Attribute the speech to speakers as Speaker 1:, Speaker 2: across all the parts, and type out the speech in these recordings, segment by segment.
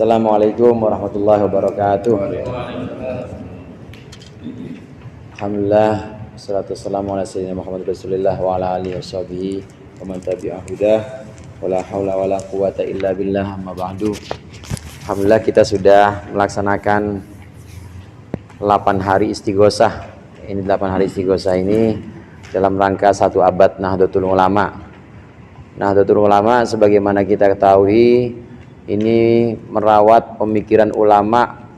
Speaker 1: Assalamualaikum warahmatullahi wabarakatuh. Alhamdulillah, wassalatu wassalamu ala sayyidina Muhammad Rasulillah wa ala alihi washabihi wa man tabi'ahu hudah wa la haula wa la quwata illa billah, amma ba'du. Alhamdulillah, kita sudah melaksanakan 8 hari istighosah. Ini 8 hari istighosah ini dalam rangka 1 abad Nahdlatul Ulama. Nahdlatul Ulama sebagaimana kita ketahui ini merawat pemikiran ulama,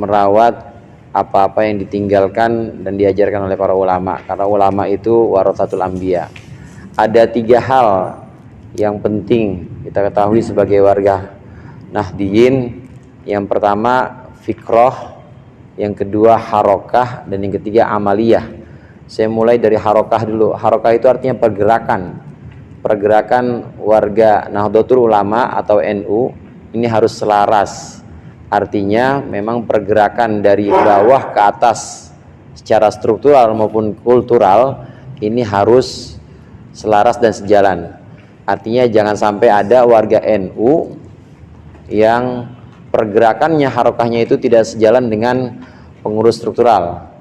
Speaker 1: merawat apa-apa yang ditinggalkan dan diajarkan oleh para ulama, karena ulama itu warathatul anbiya. Ada 3 hal yang penting kita ketahui sebagai warga Nahdiyin. Yang pertama fikrah, yang kedua harokah, dan yang ketiga amaliyah. Saya mulai dari harokah dulu. Harokah itu artinya pergerakan warga Nahdlatul Ulama atau NU ini harus selaras. Artinya memang pergerakan dari bawah ke atas secara struktural maupun kultural ini harus selaras dan sejalan. Artinya jangan sampai ada warga NU yang pergerakannya, harokahnya itu tidak sejalan dengan pengurus struktural.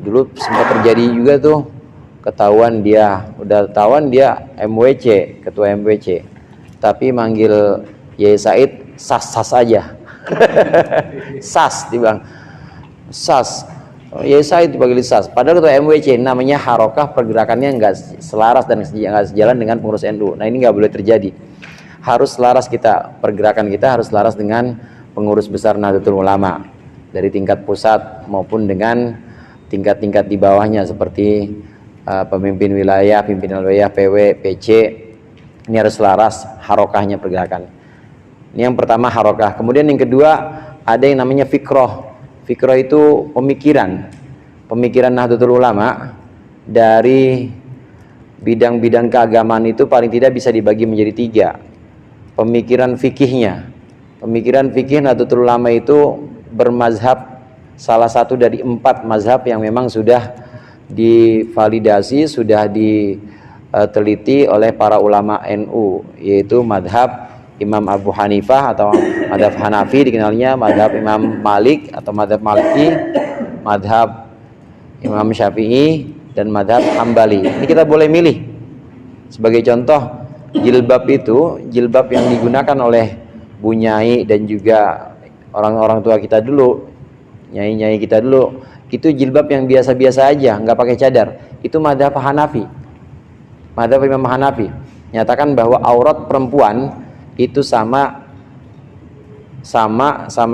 Speaker 1: Dulu sempat terjadi juga tuh, udah ketahuan dia MWC, ketua MWC, tapi manggil Yai Said sas aja. Sas dibilang sas, Yai Said dipanggil sas, padahal ketua MWC. Namanya harokah, pergerakannya nggak selaras dan nggak sejalan dengan pengurus NU. Nah ini nggak boleh terjadi. Harus selaras pergerakan kita harus selaras dengan pengurus besar Nahdlatul Ulama dari tingkat pusat maupun dengan tingkat-tingkat di bawahnya seperti pemimpin wilayah, pimpinan wilayah, PW, PC. Ini harus selaras harokahnya pergerakan. Ini yang pertama harokah. Kemudian yang kedua ada yang namanya fikroh. Fikroh itu pemikiran Nahdlatul Ulama dari bidang-bidang keagamaan itu paling tidak bisa dibagi menjadi 3. Pemikiran fikihnya. Pemikiran fikih Nahdlatul Ulama itu bermazhab, salah satu dari 4 mazhab yang memang sudah divalidasi, sudah diteliti oleh para ulama NU, yaitu madhab Imam Abu Hanifah atau madhab Hanafi dikenalnya, madhab Imam Malik atau madhab Maliki, madhab Imam Syafi'i, dan madhab Hambali. Ini kita boleh milih. Sebagai contoh, jilbab yang digunakan oleh Bu Nyai dan juga orang-orang tua kita dulu, nyai-nyai kita dulu, itu jilbab yang biasa-biasa aja, nggak pakai cadar. Itu madhab Hanafi, madhab Imam Hanafi nyatakan bahwa aurat perempuan itu sama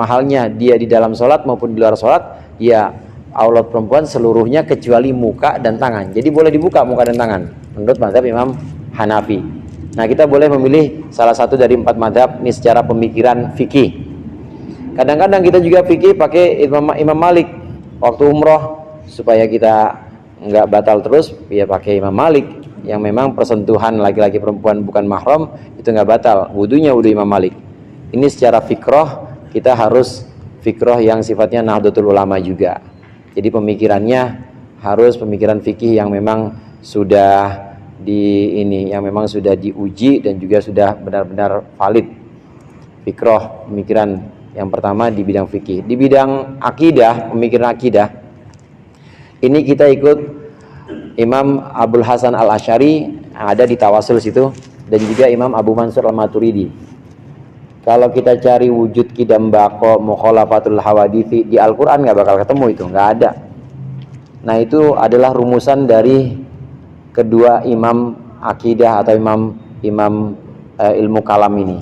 Speaker 1: halnya dia di dalam sholat maupun di luar sholat, ya aurat perempuan seluruhnya kecuali muka dan tangan. Jadi boleh dibuka muka dan tangan menurut madhab Imam Hanafi. Nah kita boleh memilih salah satu dari 4 madhab ini secara pemikiran fikih. Kadang-kadang kita juga fikih pakai Imam Malik. Waktu umroh supaya kita nggak batal terus, ya pakai Imam Malik yang memang persentuhan laki-laki perempuan bukan mahram itu nggak batal, wudunya wudu Imam Malik. Ini secara fikroh kita harus fikroh yang sifatnya Nahdlatul Ulama juga. Jadi pemikirannya harus pemikiran fikih yang memang sudah yang memang sudah diuji dan juga sudah benar-benar valid. Fikroh, pemikiran yang pertama di bidang fikih. Di bidang akidah, pemikiran akidah, ini kita ikut Imam Abul Hasan Al-Asy'ari yang ada di Tawasul situ, dan juga Imam Abu Mansur Al-Maturidi. Kalau kita cari wujud qidam baqo mukhalafatul hawadithi di Al-Quran nggak bakal ketemu, itu nggak ada. Nah itu adalah rumusan dari kedua imam akidah atau imam ilmu kalam ini.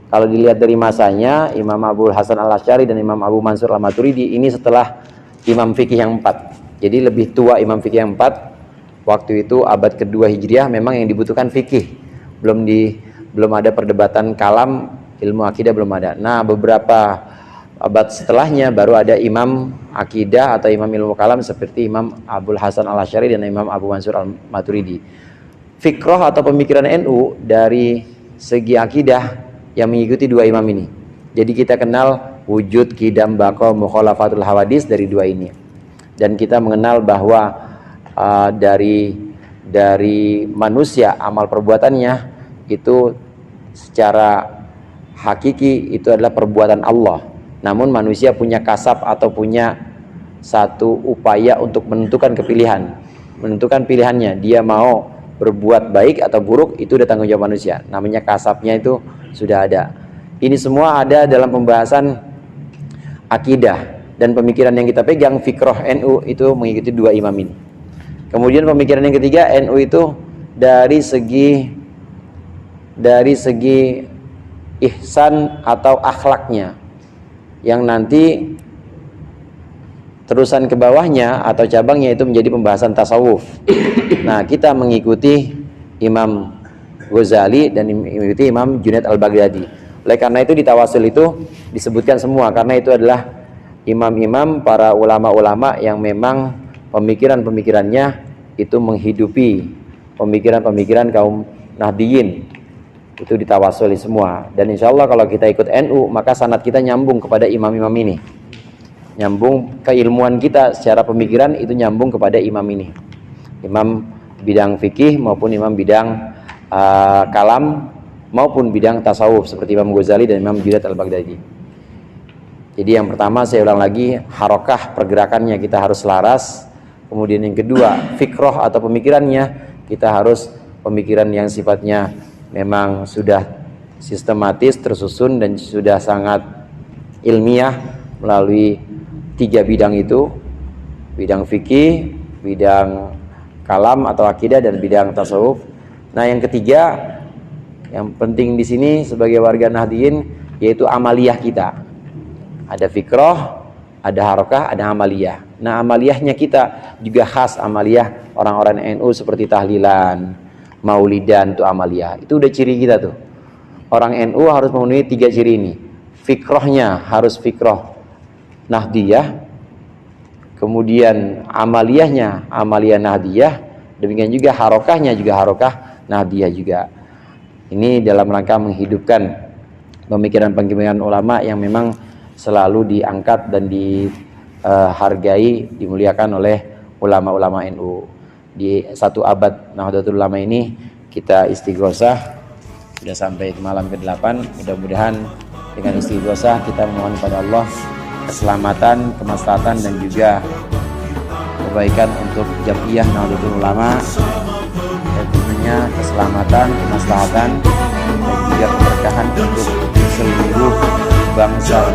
Speaker 1: Kalau dilihat dari masanya, Imam Abul Hasan Al-Asy'ari dan Imam Abu Mansur Al-Maturidi ini setelah Imam Fikih yang 4. Jadi lebih tua Imam Fikih yang 4. Waktu itu abad kedua Hijriah memang yang dibutuhkan fikih. Belum ada perdebatan kalam, ilmu akidah belum ada. Nah, beberapa abad setelahnya baru ada imam akidah atau imam ilmu kalam seperti Imam Abul Hasan Al-Asy'ari dan Imam Abu Mansur Al-Maturidi. Fikroh atau pemikiran NU dari segi akidah yang mengikuti 2 imam ini. Jadi kita kenal wujud qidam baqo mukhalafatul hawadis dari 2 ini. Dan kita mengenal bahwa dari manusia amal perbuatannya itu secara hakiki itu adalah perbuatan Allah. Namun manusia punya kasab atau punya satu upaya untuk menentukan menentukan pilihannya. Dia mau berbuat baik atau buruk, itu udah tanggung jawab manusia. Namanya kasabnya itu sudah ada. Ini semua ada dalam pembahasan akidah dan pemikiran yang kita pegang. Fikroh NU itu mengikuti dua imam ini. Kemudian pemikiran yang ketiga, NU itu dari segi ihsan atau akhlaknya, yang nanti terusan ke bawahnya atau cabangnya itu menjadi pembahasan tasawuf. Nah, kita mengikuti Imam Ghazali dan mengikuti Imam Junaid al-Baghdadi. Oleh karena itu di tawasul itu disebutkan semua, karena itu adalah imam-imam para ulama-ulama yang memang pemikiran-pemikirannya itu menghidupi pemikiran-pemikiran kaum Nahdiyin. Itu ditawasuli semua. Dan insya Allah kalau kita ikut NU, maka sanad kita nyambung kepada imam-imam ini. Nyambung keilmuan kita secara pemikiran itu nyambung kepada imam ini. Imam bidang fikih maupun imam bidang kalam maupun bidang tasawuf seperti Imam Ghazali dan Imam Junaid al-Baghdadi. Jadi yang pertama saya ulang lagi, harokah pergerakannya kita harus selaras. Kemudian yang kedua, fikroh atau pemikirannya kita harus pemikiran yang sifatnya memang sudah sistematis, tersusun dan sudah sangat ilmiah melalui 3 bidang itu, bidang fikih, bidang kalam atau akidah dan bidang tasawuf. Nah, yang ketiga yang penting di sini sebagai warga Nahdiyin yaitu amaliyah kita. Ada fikroh, ada harokah, ada amaliyah. Nah, amaliyahnya kita juga khas amaliyah orang-orang NU seperti tahlilan, maulidan, itu amaliyah. Itu udah ciri kita tuh. Orang NU harus memenuhi 3 ciri ini. Fikrohnya harus fikroh Nahdiyah, kemudian amaliyahnya amaliyah Nahdiyah, demikian juga harokahnya juga harokah Nahdiyah juga. Ini dalam rangka menghidupkan pemikiran-pemikiran ulama yang memang selalu diangkat dan dihargai, dimuliakan oleh ulama-ulama NU. Di 1 abad Nahdlatul Ulama ini kita istighosah, sudah sampai ke malam ke-8. Mudah-mudahan dengan istighosah kita memohon kepada Allah keselamatan, kemaslahatan dan juga kebaikan untuk Jam'iyah Nahdlatul Ulama, dan tentunya keselamatan, kemaslahatan dan juga keberkahan untuk seluruh bangsa